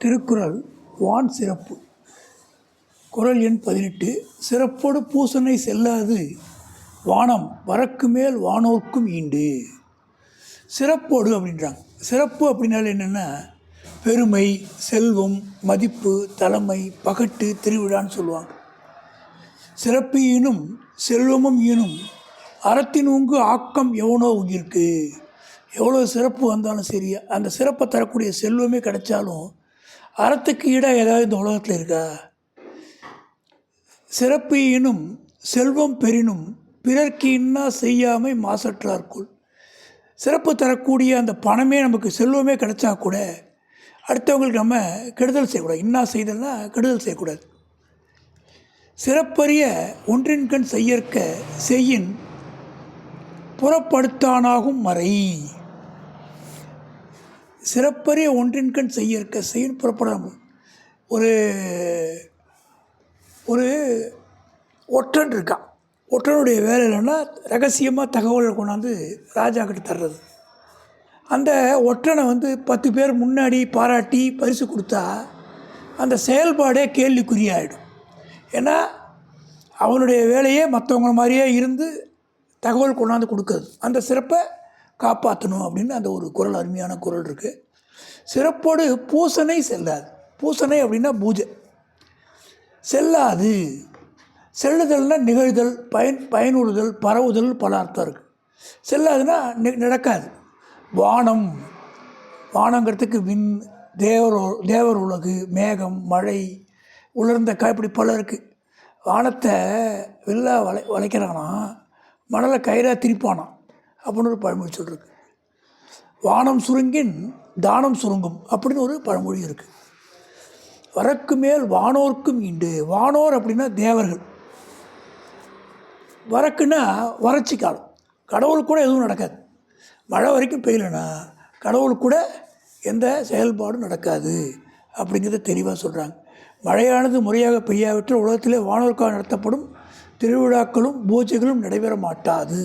திருக்குறள் வான் சிறப்பு. குறள் எண் 18. சிறப்போடு பூசனை செல்லாது வானம் வரக்கு மேல் வானோர்க்கும் ஈண்டு. சிறப்போடு அப்படின்றாங்க. சிறப்பு அப்படின்னால என்னென்னா பெருமை, செல்வம், மதிப்பு, தலைமை, பகட்டு, திருவிழான்னு சொல்லுவாங்க. சிறப்பு ஈனும் செல்வமும் ஈனும் அறத்தின் உங்கு ஆக்கம் எவனோ உயிருக்கு. எவ்வளோ சிறப்பு வந்தாலும் சரி, அந்த சிறப்பை தரக்கூடிய செல்வமே கிடைச்சாலும் அறத்துக்கு ஈடாக ஏதாவது இந்த உலகத்தில் இருக்கா? சிறப்பு ஈனும் செல்வம் பெறினும் பிறர்க்கு இன்னா செய்யாமை மாசற்றார்க்குள். சிறப்பு தரக்கூடிய அந்த பணமே நமக்கு செல்வமே கிடைச்சா கூட அடுத்தவங்களுக்கு நம்ம கெடுதல் செய்யக்கூடாது. இன்னா செய்தல்னா கெடுதல் செய்யக்கூடாது. சிறப்பறிய ஒன்றின்கண் செய்யற்க செய்யின் புறப்படுத்தானாகும் மறை. சிறப்பறிய ஒன்றின்கண் செய்யற்க செய்யின் புறப்படாமல். ஒரு ஒற்றன் இருக்கான். ஒற்றனுடைய வேலை இல்லைன்னா ரகசியமாக தகவலை கொண்டாந்து ராஜா கிட்ட தர்றது. அந்த ஒற்றனை 10 பேர் முன்னாடி பாராட்டி பரிசு கொடுத்தா அந்த செயல்பாடே கேள்விக்குறியாயிடும். ஏன்னா அவனுடைய வேலையே மற்றவங்கள மாதிரியே இருந்து தகவல் கொண்டாந்து கொடுக்குறது. அந்த சிறப்பை காப்பாற்றணும் அப்படின்னு அந்த ஒரு குறள், அருமையான குறள் இருக்குது. சிறப்போடு பூசனை செல்லாது. பூசனை அப்படின்னா பூஜை. செல்லாது. செல்லுதல்னால் நிகழ்தல், பயனுறுதல், பரவுதல், பல அர்த்தம் இருக்குது. செல்லாதுன்னா நடக்காது. வானம், வானங்கிறதுக்கு விண், தேவர் உலகு, மேகம், மழை, உலர்ந்த இப்படி பல இருக்குது. வானத்தை வெள்ளா வளைக்கிறானா, மணலை கயிறாக திரிப்பானான் அப்படின்னு ஒரு பழமொழி சொல்லிருக்கு. வானம் சுருங்கின் தானம் சுருங்கும் அப்படின்னு ஒரு பழமொழி இருக்குது. வரக்கு மேல் வானோர்க்கும் ஈண்டு. வானோர் அப்படின்னா தேவர்கள். வரக்குன்னா வறட்சி காலம். கடவுள் கூட எதுவும் நடக்காது. மழை வரைக்கும் பெய்யலைன்னா கடவுள் கூட எந்த செயல்பாடும் நடக்காது அப்படிங்கிறத தெளிவாக சொல்கிறாங்க. மழையானது முறையாக பெய்யாவிட்டால் உலகத்திலே வானோருக்காக நடத்தப்படும் திருவிழாக்களும் பூஜைகளும் நடைபெற மாட்டாது.